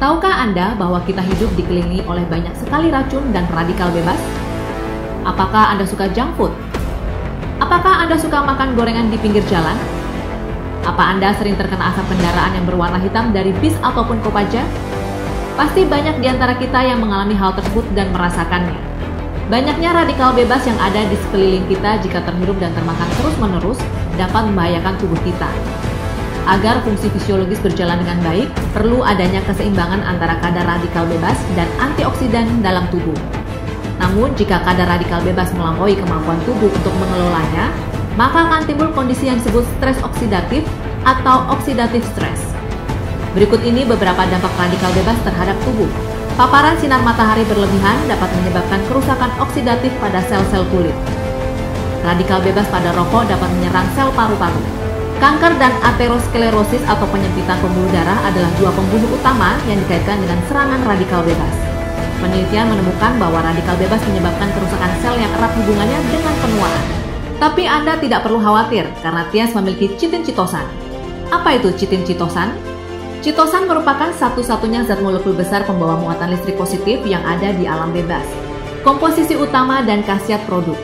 Tahukah Anda bahwa kita hidup dikelilingi oleh banyak sekali racun dan radikal bebas? Apakah Anda suka junk food? Apakah Anda suka makan gorengan di pinggir jalan? Apa Anda sering terkena asap kendaraan yang berwarna hitam dari bis ataupun kopaja? Pasti banyak di antara kita yang mengalami hal tersebut dan merasakannya. Banyaknya radikal bebas yang ada di sekeliling kita jika terhirup dan termakan terus-menerus dapat membahayakan tubuh kita. Agar fungsi fisiologis berjalan dengan baik, perlu adanya keseimbangan antara kadar radikal bebas dan antioksidan dalam tubuh. Namun, jika kadar radikal bebas melampaui kemampuan tubuh untuk mengelolanya, maka akan timbul kondisi yang disebut stres oksidatif atau oxidative stress. Berikut ini beberapa dampak radikal bebas terhadap tubuh. Paparan sinar matahari berlebihan dapat menyebabkan kerusakan oksidatif pada sel-sel kulit. Radikal bebas pada rokok dapat menyerang sel paru-paru. Kanker dan aterosklerosis atau penyempitan pembuluh darah adalah dua pembunuh utama yang dikaitkan dengan serangan radikal bebas. Penelitian menemukan bahwa radikal bebas menyebabkan kerusakan sel yang erat hubungannya dengan penuaan. Tapi Anda tidak perlu khawatir karena Tias memiliki chitin chitosan. Apa itu chitin chitosan? Chitosan merupakan satu-satunya zat molekul besar pembawa muatan listrik positif yang ada di alam bebas. Komposisi utama dan khasiat produk.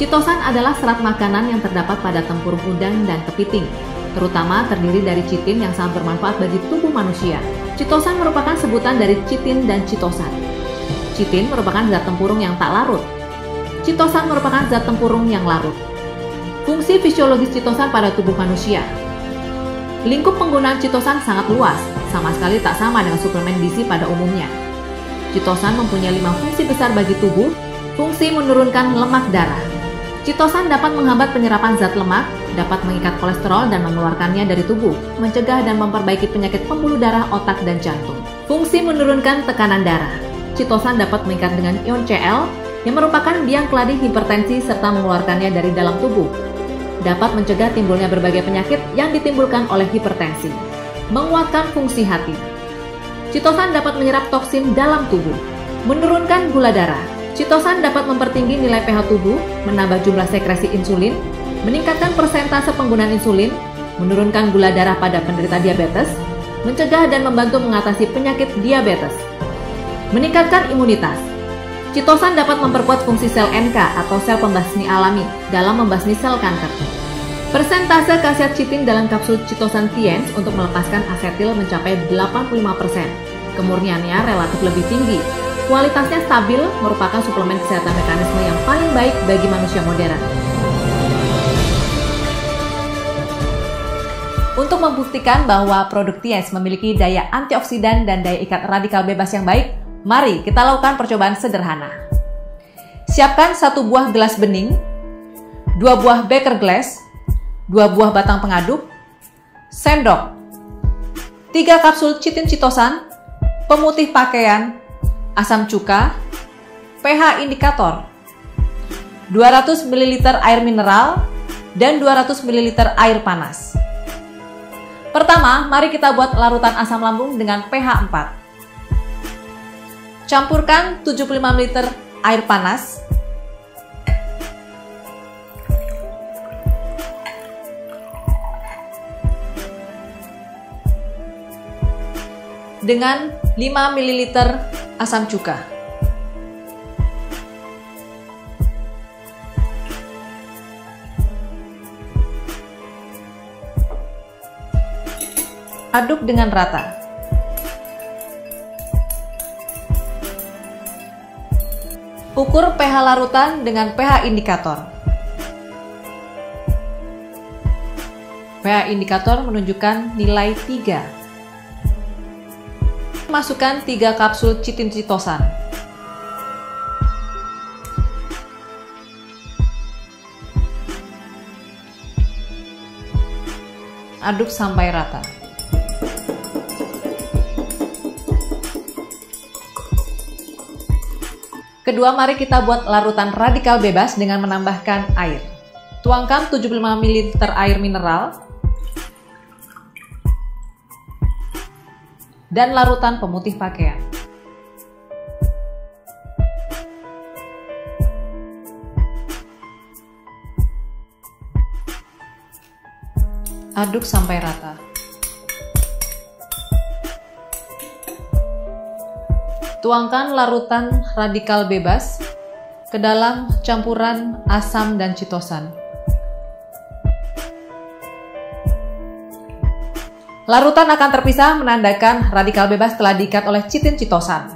Chitosan adalah serat makanan yang terdapat pada tempurung udang dan kepiting, terutama terdiri dari chitin yang sangat bermanfaat bagi tubuh manusia. Chitosan merupakan sebutan dari chitin dan chitosan. Chitin merupakan zat tempurung yang tak larut. Chitosan merupakan zat tempurung yang larut. Fungsi fisiologis chitosan pada tubuh manusia. Lingkup penggunaan chitosan sangat luas, sama sekali tak sama dengan suplemen gizi pada umumnya. Chitosan mempunyai 5 fungsi besar bagi tubuh. Fungsi menurunkan lemak darah. Chitosan dapat menghambat penyerapan zat lemak, dapat mengikat kolesterol dan mengeluarkannya dari tubuh, mencegah dan memperbaiki penyakit pembuluh darah otak dan jantung. Fungsi menurunkan tekanan darah. Chitosan dapat mengikat dengan ion Cl, yang merupakan biang keladi hipertensi serta mengeluarkannya dari dalam tubuh. Dapat mencegah timbulnya berbagai penyakit yang ditimbulkan oleh hipertensi. Menguatkan fungsi hati. Chitosan dapat menyerap toksin dalam tubuh. Menurunkan gula darah. Chitosan dapat mempertinggi nilai pH tubuh, menambah jumlah sekresi insulin, meningkatkan persentase penggunaan insulin, menurunkan gula darah pada penderita diabetes, mencegah dan membantu mengatasi penyakit diabetes. Meningkatkan imunitas. Chitosan dapat memperkuat fungsi sel NK atau sel pembasmi alami dalam membasmi sel kanker. Persentase khasiat chitin dalam kapsul chitosan Tiens untuk melepaskan asetil mencapai 85%. Kemurniannya relatif lebih tinggi. Kualitasnya stabil, merupakan suplemen kesehatan mekanisme yang paling baik bagi manusia modern. Untuk membuktikan bahwa produk Tiens memiliki daya antioksidan dan daya ikat radikal bebas yang baik, mari kita lakukan percobaan sederhana. Siapkan 1 buah gelas bening, 2 buah beker glass, 2 buah batang pengaduk, sendok, 3 kapsul chitin chitosan, pemutih pakaian, asam cuka, pH indikator, 200 ml air mineral, dan 200 ml air panas. Pertama, mari kita buat larutan asam lambung dengan pH 4. Campurkan 75 ml air panas. Dengan 5 ml asam cuka. Aduk dengan rata. Ukur pH larutan dengan pH indikator. pH indikator menunjukkan nilai 3. Masukkan 3 kapsul chitin chitosan. Aduk sampai rata. Kedua, mari kita buat larutan radikal bebas dengan menambahkan air. Tuangkan 75 ml air mineral dan larutan pemutih pakaian. Aduk sampai rata. Tuangkan larutan radikal bebas ke dalam campuran asam dan citosan. Larutan akan terpisah menandakan radikal bebas telah diikat oleh chitin citosan.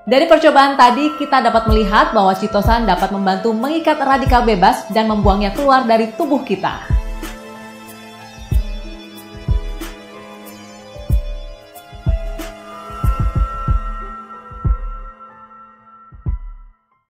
Dari percobaan tadi kita dapat melihat bahwa citosan dapat membantu mengikat radikal bebas dan membuangnya keluar dari tubuh kita.